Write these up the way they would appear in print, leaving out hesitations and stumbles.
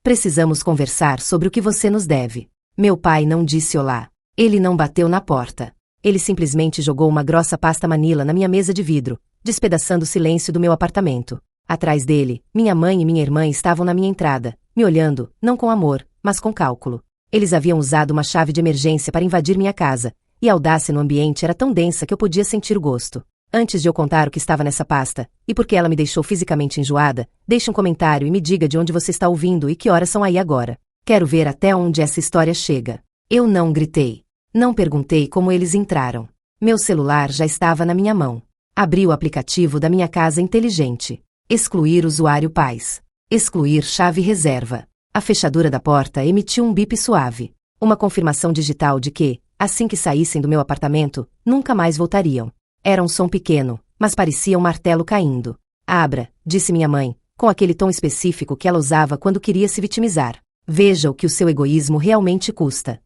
Precisamos conversar sobre o que você nos deve. Meu pai não disse olá. Ele não bateu na porta. Ele simplesmente jogou uma grossa pasta Manila na minha mesa de vidro, despedaçando o silêncio do meu apartamento. Atrás dele, minha mãe e minha irmã estavam na minha entrada, me olhando, não com amor, mas com cálculo. Eles haviam usado uma chave de emergência para invadir minha casa, e a audácia no ambiente era tão densa que eu podia sentir o gosto. Antes de eu contar o que estava nessa pasta, e porque ela me deixou fisicamente enjoada, deixe um comentário e me diga de onde você está ouvindo e que horas são aí agora. Quero ver até onde essa história chega. Eu não gritei. Não perguntei como eles entraram. Meu celular já estava na minha mão. Abri o aplicativo da minha casa inteligente. Excluir usuário paz. Excluir chave reserva. A fechadura da porta emitiu um bip suave. Uma confirmação digital de que, assim que saíssem do meu apartamento, nunca mais voltariam. Era um som pequeno, mas parecia um martelo caindo. Abra, disse minha mãe, com aquele tom específico que ela usava quando queria se vitimizar. Veja o que o seu egoísmo realmente custa.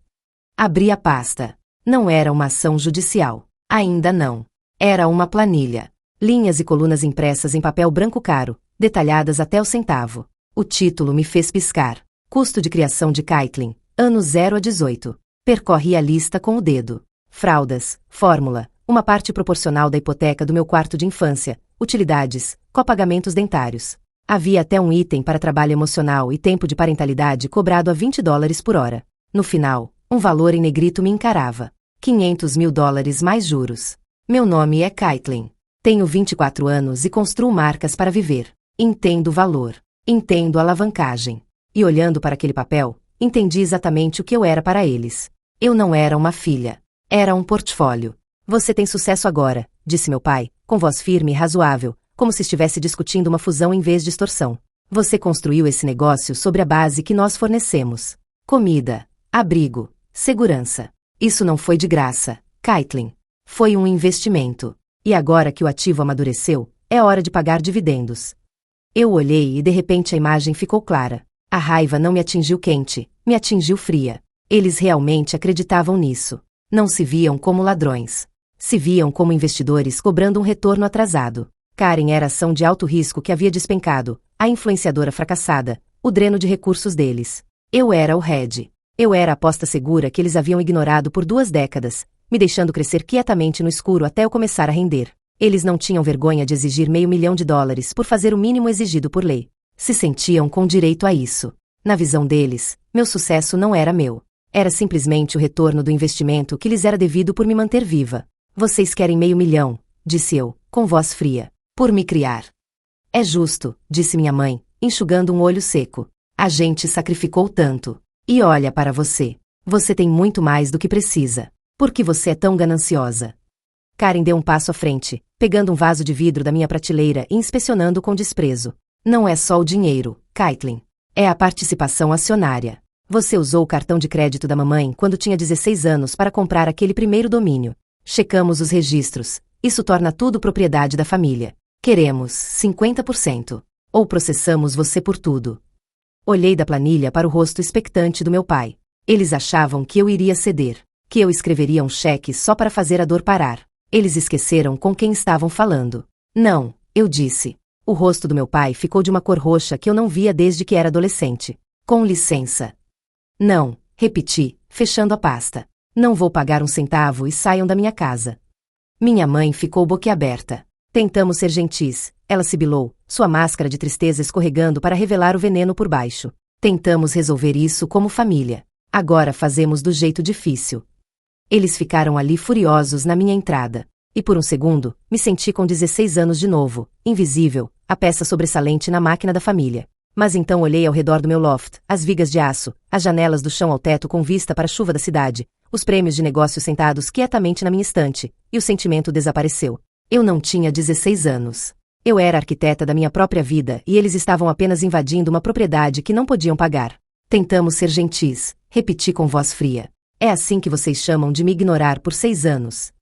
Abri a pasta. Não era uma ação judicial. Ainda não. Era uma planilha. Linhas e colunas impressas em papel branco caro, detalhadas até o centavo. O título me fez piscar. Custo de criação de Caitlin, anos 0 a 18. Percorri a lista com o dedo. Fraldas, fórmula, uma parte proporcional da hipoteca do meu quarto de infância, utilidades, copagamentos dentários. Havia até um item para trabalho emocional e tempo de parentalidade cobrado a $20 por hora. No final, um valor em negrito me encarava. $500.000 mais juros. Meu nome é Caitlin. Tenho 24 anos e construo marcas para viver. Entendo o valor. Entendo a alavancagem. E olhando para aquele papel, entendi exatamente o que eu era para eles. Eu não era uma filha. Era um portfólio. Você tem sucesso agora, disse meu pai, com voz firme e razoável, como se estivesse discutindo uma fusão em vez de extorsão. Você construiu esse negócio sobre a base que nós fornecemos. Comida, abrigo, segurança. Isso não foi de graça, Caitlin. Foi um investimento. E agora que o ativo amadureceu, é hora de pagar dividendos. Eu olhei e de repente a imagem ficou clara. A raiva não me atingiu quente, me atingiu fria. Eles realmente acreditavam nisso. Não se viam como ladrões. Se viam como investidores cobrando um retorno atrasado. Karen era a ação de alto risco que havia despencado, a influenciadora fracassada, o dreno de recursos deles. Eu era o hedge. Eu era a aposta segura que eles haviam ignorado por 2 décadas, me deixando crescer quietamente no escuro até eu começar a render. Eles não tinham vergonha de exigir $500 mil por fazer o mínimo exigido por lei. Se sentiam com direito a isso. Na visão deles, meu sucesso não era meu. Era simplesmente o retorno do investimento que lhes era devido por me manter viva. Vocês querem $500 mil, disse eu, com voz fria, por me criar. É justo, disse minha mãe, enxugando um olho seco. A gente sacrificou tanto. E olha para você. Você tem muito mais do que precisa. Por que você é tão gananciosa? Karen deu um passo à frente, pegando um vaso de vidro da minha prateleira e inspecionando com desprezo. Não é só o dinheiro, Caitlin. É a participação acionária. Você usou o cartão de crédito da mamãe quando tinha 16 anos para comprar aquele primeiro domínio. Checamos os registros. Isso torna tudo propriedade da família. Queremos 50%. Ou processamos você por tudo. Olhei da planilha para o rosto expectante do meu pai. Eles achavam que eu iria ceder. Que eu escreveria um cheque só para fazer a dor parar. Eles esqueceram com quem estavam falando. Não, eu disse. O rosto do meu pai ficou de uma cor roxa que eu não via desde que era adolescente. Com licença. Não, repeti, fechando a pasta. Não vou pagar um centavo e saiam da minha casa. Minha mãe ficou boquiaberta. Tentamos ser gentis, ela sibilou, sua máscara de tristeza escorregando para revelar o veneno por baixo. Tentamos resolver isso como família. Agora fazemos do jeito difícil. Eles ficaram ali furiosos na minha entrada. E por um segundo, me senti com 16 anos de novo, invisível, a peça sobressalente na máquina da família. Mas então olhei ao redor do meu loft, as vigas de aço, as janelas do chão ao teto com vista para a chuva da cidade, os prêmios de negócio sentados quietamente na minha estante, e o sentimento desapareceu. Eu não tinha 16 anos. Eu era arquiteta da minha própria vida e eles estavam apenas invadindo uma propriedade que não podiam pagar. Tentamos ser gentis, repeti com voz fria. É assim que vocês chamam de me ignorar por 6 anos.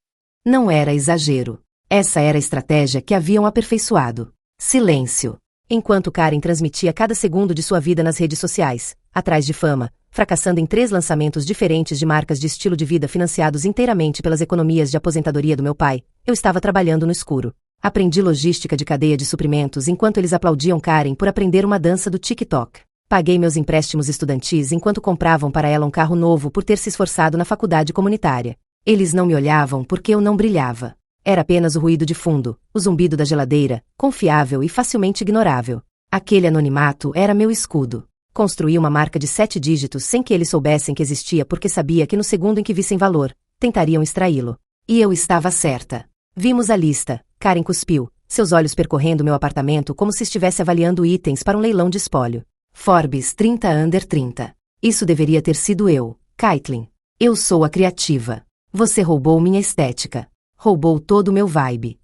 Não era exagero. Essa era a estratégia que haviam aperfeiçoado. Silêncio. Enquanto Karen transmitia cada segundo de sua vida nas redes sociais, atrás de fama, fracassando em 3 lançamentos diferentes de marcas de estilo de vida financiados inteiramente pelas economias de aposentadoria do meu pai, eu estava trabalhando no escuro. Aprendi logística de cadeia de suprimentos enquanto eles aplaudiam Karen por aprender uma dança do TikTok. Paguei meus empréstimos estudantis enquanto compravam para ela um carro novo por ter se esforçado na faculdade comunitária. Eles não me olhavam porque eu não brilhava. Era apenas o ruído de fundo, o zumbido da geladeira, confiável e facilmente ignorável. Aquele anonimato era meu escudo. Construí uma marca de 7 dígitos sem que eles soubessem que existia porque sabia que no segundo em que vissem valor, tentariam extraí-lo. E eu estava certa. Vimos a lista. Karen cuspiu, seus olhos percorrendo meu apartamento como se estivesse avaliando itens para um leilão de espólio. Forbes 30 under 30. Isso deveria ter sido eu, Caitlin. Eu sou a criativa. Você roubou minha estética. Roubou todo o meu vibe.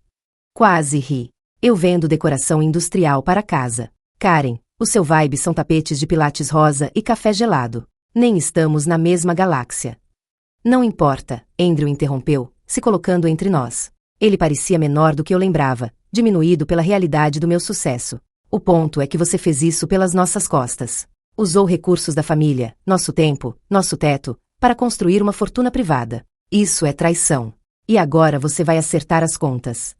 Quase ri. Eu vendo decoração industrial para casa. Karen, o seu vibe são tapetes de pilates rosa e café gelado. Nem estamos na mesma galáxia. Não importa, Andrew interrompeu, se colocando entre nós. Ele parecia menor do que eu lembrava, diminuído pela realidade do meu sucesso. O ponto é que você fez isso pelas nossas costas. Usou recursos da família, nosso tempo, nosso teto, para construir uma fortuna privada. Isso é traição. E agora você vai acertar as contas.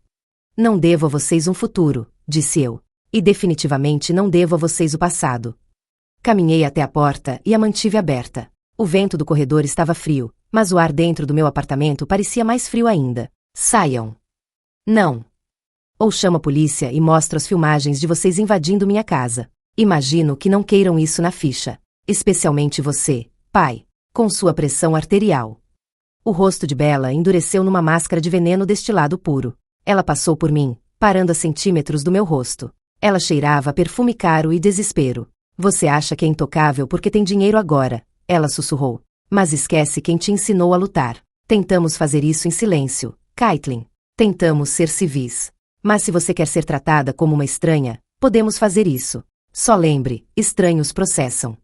Não devo a vocês um futuro, disse eu. E definitivamente não devo a vocês o passado. Caminhei até a porta e a mantive aberta. O vento do corredor estava frio, mas o ar dentro do meu apartamento parecia mais frio ainda. Saiam. Não. Ou chamo a polícia e mostro as filmagens de vocês invadindo minha casa. Imagino que não queiram isso na ficha. Especialmente você, pai, com sua pressão arterial. O rosto de Bella endureceu numa máscara de veneno destilado puro. Ela passou por mim, parando a centímetros do meu rosto. Ela cheirava a perfume caro e desespero. Você acha que é intocável porque tem dinheiro agora, ela sussurrou. Mas esquece quem te ensinou a lutar. Tentamos fazer isso em silêncio, Caitlin. Tentamos ser civis. Mas se você quer ser tratada como uma estranha, podemos fazer isso. Só lembre, estranhos processam.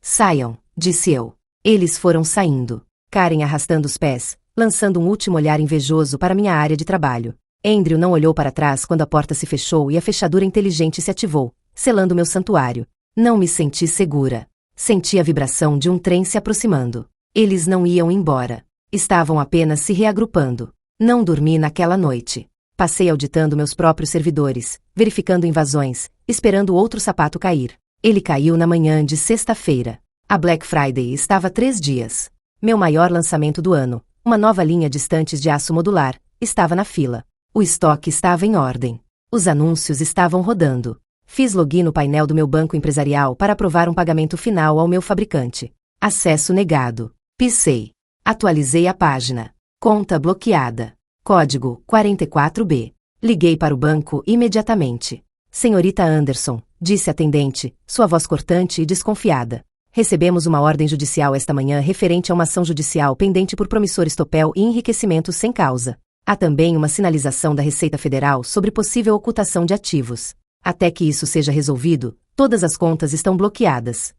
Saiam, disse eu. Eles foram saindo. Karen arrastando os pés, lançando um último olhar invejoso para minha área de trabalho. Andrew não olhou para trás quando a porta se fechou e a fechadura inteligente se ativou, selando meu santuário. Não me senti segura. Senti a vibração de um trem se aproximando. Eles não iam embora. Estavam apenas se reagrupando. Não dormi naquela noite. Passei auditando meus próprios servidores, verificando invasões, esperando outro sapato cair. Ele caiu na manhã de sexta-feira. A Black Friday estava 3 dias. Meu maior lançamento do ano, uma nova linha de estantes de aço modular, estava na fila. O estoque estava em ordem. Os anúncios estavam rodando. Fiz login no painel do meu banco empresarial para aprovar um pagamento final ao meu fabricante. Acesso negado. Pisei. Atualizei a página. Conta bloqueada. Código 44B. Liguei para o banco imediatamente. Senhorita Anderson, disse a atendente, sua voz cortante e desconfiada. Recebemos uma ordem judicial esta manhã referente a uma ação judicial pendente por promissor estopel e enriquecimento sem causa. Há também uma sinalização da Receita Federal sobre possível ocultação de ativos. Até que isso seja resolvido, todas as contas estão bloqueadas.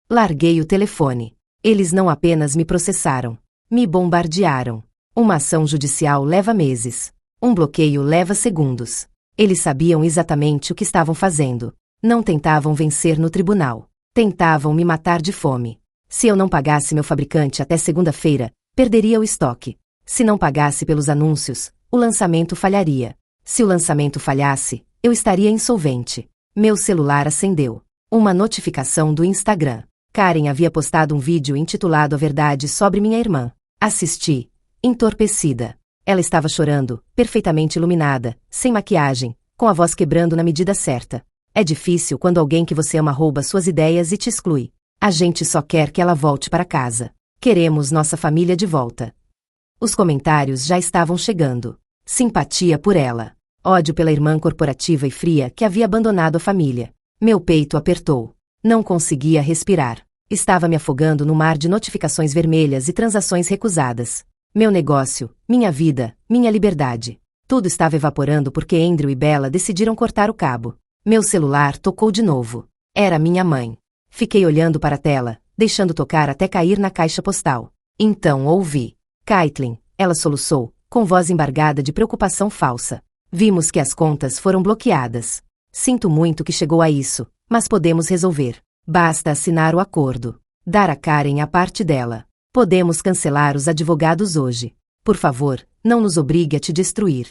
Larguei o telefone. Eles não apenas me processaram, me bombardearam. Uma ação judicial leva meses. Um bloqueio leva segundos. Eles sabiam exatamente o que estavam fazendo. Não tentavam vencer no tribunal. Tentavam me matar de fome. Se eu não pagasse meu fabricante até segunda-feira, perderia o estoque. Se não pagasse pelos anúncios, o lançamento falharia. Se o lançamento falhasse, eu estaria insolvente. Meu celular acendeu. Uma notificação do Instagram. Karen havia postado um vídeo intitulado A Verdade sobre minha irmã. Assisti. Entorpecida. Ela estava chorando, perfeitamente iluminada, sem maquiagem, com a voz quebrando na medida certa. É difícil quando alguém que você ama rouba suas ideias e te exclui. A gente só quer que ela volte para casa. Queremos nossa família de volta. Os comentários já estavam chegando. Simpatia por ela. Ódio pela irmã corporativa e fria que havia abandonado a família. Meu peito apertou. Não conseguia respirar. Estava me afogando no mar de notificações vermelhas e transações recusadas. Meu negócio, minha vida, minha liberdade. Tudo estava evaporando porque Andrew e Bella decidiram cortar o cabo. Meu celular tocou de novo. Era minha mãe. Fiquei olhando para a tela, deixando tocar até cair na caixa postal. Então ouvi. Caitlin, ela soluçou, com voz embargada de preocupação falsa. Vimos que as contas foram bloqueadas. Sinto muito que chegou a isso, mas podemos resolver. Basta assinar o acordo. Dar a Karen a parte dela. Podemos cancelar os advogados hoje. Por favor, não nos obrigue a te destruir.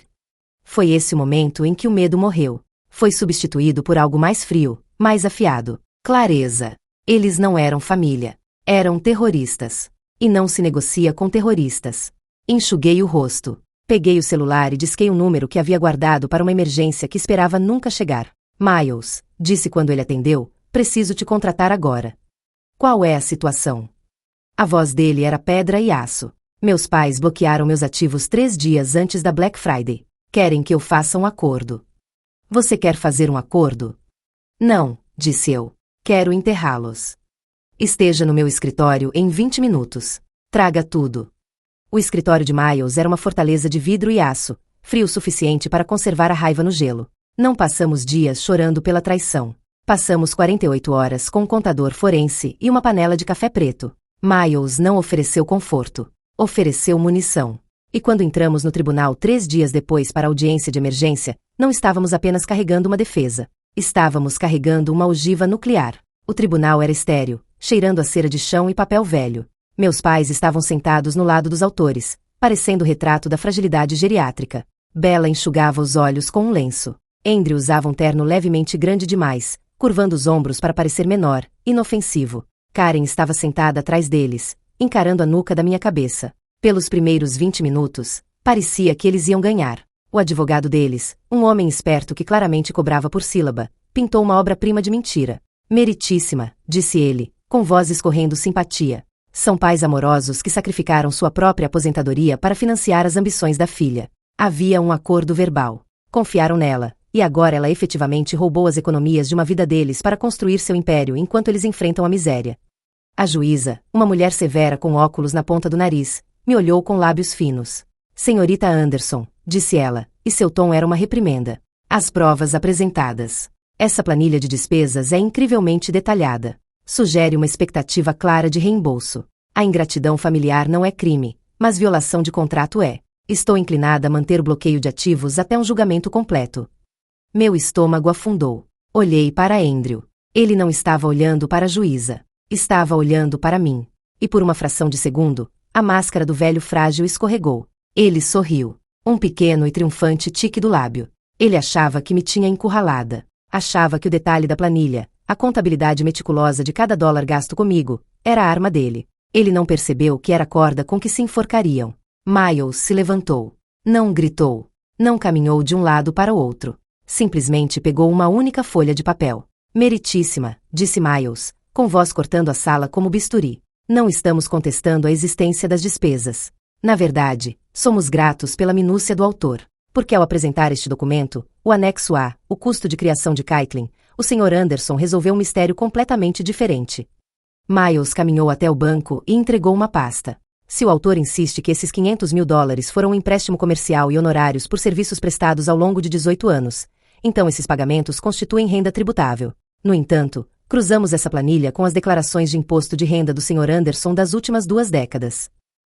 Foi esse o momento em que o medo morreu. Foi substituído por algo mais frio, mais afiado. Clareza. Eles não eram família. Eram terroristas. E não se negocia com terroristas. Enxuguei o rosto. Peguei o celular e disquei um número que havia guardado para uma emergência que esperava nunca chegar. Miles, disse quando ele atendeu, preciso te contratar agora. Qual é a situação? A voz dele era pedra e aço. Meus pais bloquearam meus ativos 3 dias antes da Black Friday. Querem que eu faça um acordo. Você quer fazer um acordo? Não, disse eu. Quero enterrá-los. Esteja no meu escritório em 20 minutos. Traga tudo. O escritório de Miles era uma fortaleza de vidro e aço, frio o suficiente para conservar a raiva no gelo. Não passamos dias chorando pela traição. Passamos 48 horas com um contador forense e uma panela de café preto. Miles não ofereceu conforto. Ofereceu munição. E quando entramos no tribunal 3 dias depois para a audiência de emergência, não estávamos apenas carregando uma defesa. Estávamos carregando uma ogiva nuclear. O tribunal era estéril, cheirando a cera de chão e papel velho. Meus pais estavam sentados no lado dos autores, parecendo o retrato da fragilidade geriátrica. Bella enxugava os olhos com um lenço. Andrew usava um terno levemente grande demais, curvando os ombros para parecer menor, inofensivo. Karen estava sentada atrás deles, encarando a nuca da minha cabeça. Pelos primeiros 20 minutos, parecia que eles iam ganhar. O advogado deles, um homem esperto que claramente cobrava por sílaba, pintou uma obra-prima de mentira. Meritíssima, disse ele, com voz escorrendo simpatia. São pais amorosos que sacrificaram sua própria aposentadoria para financiar as ambições da filha. Havia um acordo verbal. Confiaram nela, e agora ela efetivamente roubou as economias de uma vida deles para construir seu império enquanto eles enfrentam a miséria. A juíza, uma mulher severa com óculos na ponta do nariz, me olhou com lábios finos. Senhorita Anderson, disse ela, e seu tom era uma reprimenda. As provas apresentadas. Essa planilha de despesas é incrivelmente detalhada. Sugere uma expectativa clara de reembolso. A ingratidão familiar não é crime, mas violação de contrato é. Estou inclinada a manter o bloqueio de ativos até um julgamento completo. Meu estômago afundou. Olhei para Andrew. Ele não estava olhando para a juíza. Estava olhando para mim. E por uma fração de segundo, a máscara do velho frágil escorregou. Ele sorriu. Um pequeno e triunfante tique do lábio. Ele achava que me tinha encurralada. Achava que o detalhe da planilha, a contabilidade meticulosa de cada dólar gasto comigo, era a arma dele. Ele não percebeu que era a corda com que se enforcariam. Miles se levantou. Não gritou. Não caminhou de um lado para o outro. Simplesmente pegou uma única folha de papel. Meritíssima, disse Miles, com voz cortando a sala como bisturi. Não estamos contestando a existência das despesas. Na verdade, somos gratos pela minúcia do autor, porque ao apresentar este documento, o anexo A, o custo de criação de Caitlin, o Sr. Anderson resolveu um mistério completamente diferente. Miles caminhou até o banco e entregou uma pasta. Se o autor insiste que esses $500 mil foram um empréstimo comercial e honorários por serviços prestados ao longo de 18 anos, então esses pagamentos constituem renda tributável. No entanto, cruzamos essa planilha com as declarações de imposto de renda do Sr. Anderson das últimas 2 décadas.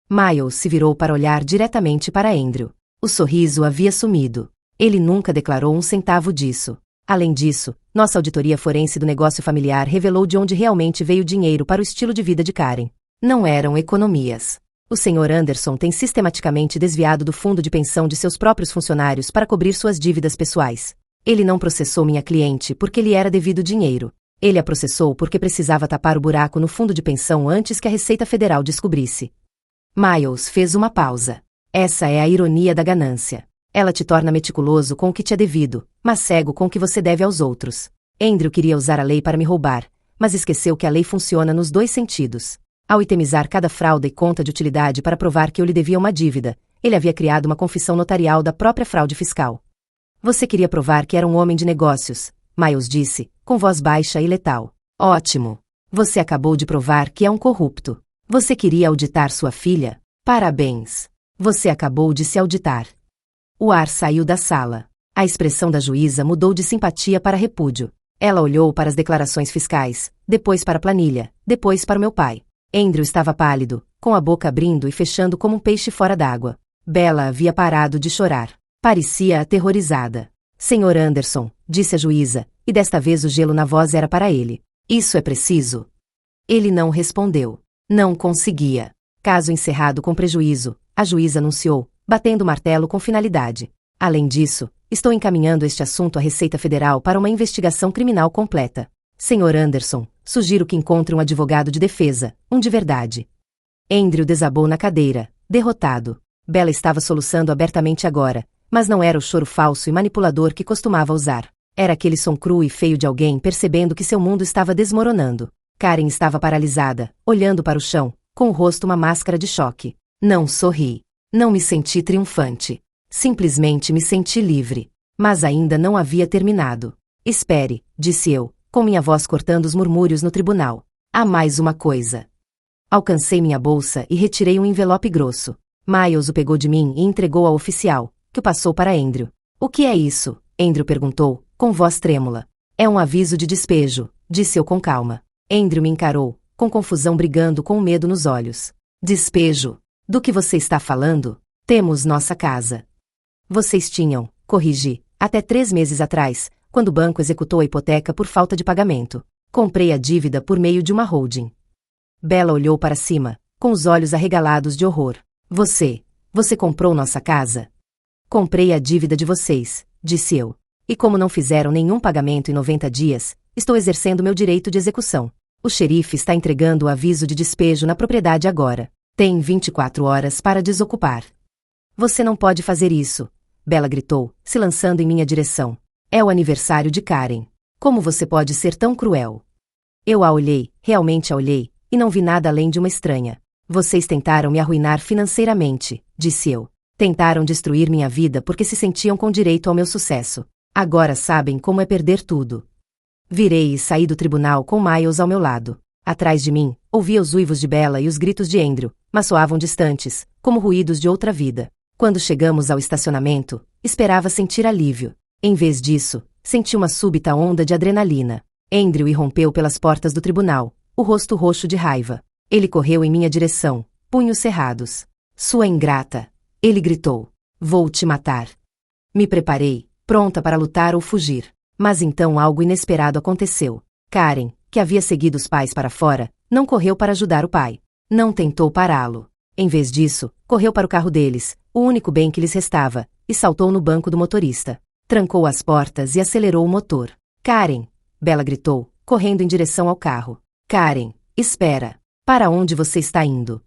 Miles se virou para olhar diretamente para Andrew. O sorriso havia sumido. Ele nunca declarou um centavo disso. Além disso, nossa auditoria forense do negócio familiar revelou de onde realmente veio o dinheiro para o estilo de vida de Karen. Não eram economias. O Sr. Anderson tem sistematicamente desviado do fundo de pensão de seus próprios funcionários para cobrir suas dívidas pessoais. Ele não processou minha cliente porque lhe era devido dinheiro. Ele a processou porque precisava tapar o buraco no fundo de pensão antes que a Receita Federal descobrisse. Miles fez uma pausa. Essa é a ironia da ganância. Ela te torna meticuloso com o que te é devido, mas cego com o que você deve aos outros. Andrew queria usar a lei para me roubar, mas esqueceu que a lei funciona nos 2 sentidos. Ao itemizar cada fraude e conta de utilidade para provar que eu lhe devia uma dívida, ele havia criado uma confissão notarial da própria fraude fiscal. Você queria provar que era um homem de negócios, Miles disse, com voz baixa e letal. Ótimo. Você acabou de provar que é um corrupto. Você queria auditar sua filha? Parabéns. Você acabou de se auditar. O ar saiu da sala. A expressão da juíza mudou de simpatia para repúdio. Ela olhou para as declarações fiscais, depois para a planilha, depois para o meu pai. Andrew estava pálido, com a boca abrindo e fechando como um peixe fora d'água. Bella havia parado de chorar. Parecia aterrorizada. Sr. Anderson, disse a juíza, e desta vez o gelo na voz era para ele. Isso é preciso? Ele não respondeu. Não conseguia. Caso encerrado com prejuízo, a juíza anunciou, batendo o martelo com finalidade. Além disso, estou encaminhando este assunto à Receita Federal para uma investigação criminal completa. Senhor Anderson, sugiro que encontre um advogado de defesa, um de verdade. Andrew desabou na cadeira, derrotado. Bella estava soluçando abertamente agora, mas não era o choro falso e manipulador que costumava usar. Era aquele som cru e feio de alguém percebendo que seu mundo estava desmoronando. Karen estava paralisada, olhando para o chão, com o rosto uma máscara de choque. Não sorri. Não me senti triunfante. Simplesmente me senti livre. Mas ainda não havia terminado. Espere, disse eu, com minha voz cortando os murmúrios no tribunal. Há mais uma coisa. Alcancei minha bolsa e retirei um envelope grosso. Miles o pegou de mim e entregou ao oficial, que o passou para Andrew. O que é isso? Andrew perguntou, com voz trêmula. É um aviso de despejo, disse eu com calma. Andrew me encarou, com confusão brigando com o medo nos olhos. Despejo? Do que você está falando? Temos nossa casa. Vocês tinham, corrigi, até 3 meses atrás, quando o banco executou a hipoteca por falta de pagamento. Comprei a dívida por meio de uma holding. Bella olhou para cima, com os olhos arregalados de horror. Você comprou nossa casa? Comprei a dívida de vocês, disse eu. E como não fizeram nenhum pagamento em 90 dias, estou exercendo meu direito de execução. O xerife está entregando o aviso de despejo na propriedade agora. Tem 24 horas para desocupar. Você não pode fazer isso, Bella gritou, se lançando em minha direção. É o aniversário de Karen. Como você pode ser tão cruel? Eu a olhei, realmente a olhei, e não vi nada além de uma estranha. Vocês tentaram me arruinar financeiramente, disse eu. Tentaram destruir minha vida porque se sentiam com direito ao meu sucesso. Agora sabem como é perder tudo. Virei e saí do tribunal com Miles ao meu lado. Atrás de mim, ouvia os uivos de Bella e os gritos de Andrew, mas soavam distantes, como ruídos de outra vida. Quando chegamos ao estacionamento, esperava sentir alívio. Em vez disso, senti uma súbita onda de adrenalina. Andrew irrompeu pelas portas do tribunal, o rosto roxo de raiva. Ele correu em minha direção, punhos cerrados. Sua ingrata! Ele gritou. Vou te matar. Me preparei, pronta para lutar ou fugir. Mas então algo inesperado aconteceu. Karen, que havia seguido os pais para fora, não correu para ajudar o pai. Não tentou pará-lo. Em vez disso, correu para o carro deles, o único bem que lhes restava, e saltou no banco do motorista. Trancou as portas e acelerou o motor. Karen! Bella gritou, correndo em direção ao carro. Karen, espera! Para onde você está indo?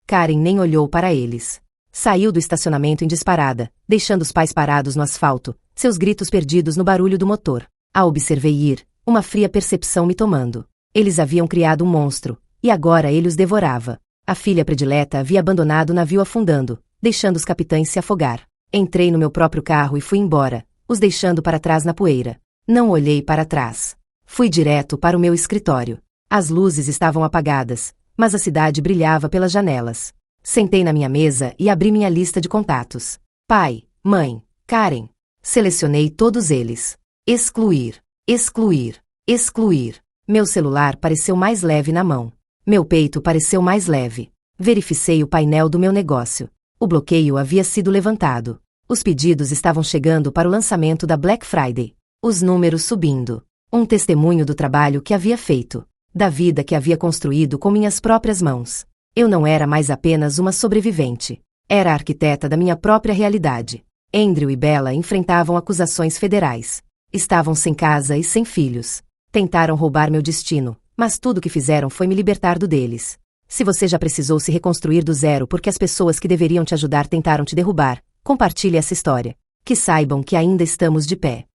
Karen nem olhou para eles. Saiu do estacionamento em disparada, deixando os pais parados no asfalto, seus gritos perdidos no barulho do motor. A observei ir, uma fria percepção me tomando. Eles haviam criado um monstro, e agora ele os devorava. A filha predileta havia abandonado o navio afundando, deixando os capitães se afogar. Entrei no meu próprio carro e fui embora, os deixando para trás na poeira. Não olhei para trás. Fui direto para o meu escritório. As luzes estavam apagadas, mas a cidade brilhava pelas janelas. Sentei na minha mesa e abri minha lista de contatos. Pai, mãe, Karen. Selecionei todos eles. Excluir, excluir, excluir. Meu celular pareceu mais leve na mão. Meu peito pareceu mais leve. Verificei o painel do meu negócio. O bloqueio havia sido levantado. Os pedidos estavam chegando para o lançamento da Black Friday. Os números subindo. Um testemunho do trabalho que havia feito. Da vida que havia construído com minhas próprias mãos. Eu não era mais apenas uma sobrevivente. Era a arquiteta da minha própria realidade. Andrew e Bella enfrentavam acusações federais. Estavam sem casa e sem filhos. Tentaram roubar meu destino, mas tudo o que fizeram foi me libertar do deles. Se você já precisou se reconstruir do zero porque as pessoas que deveriam te ajudar tentaram te derrubar, compartilhe essa história. Que saibam que ainda estamos de pé.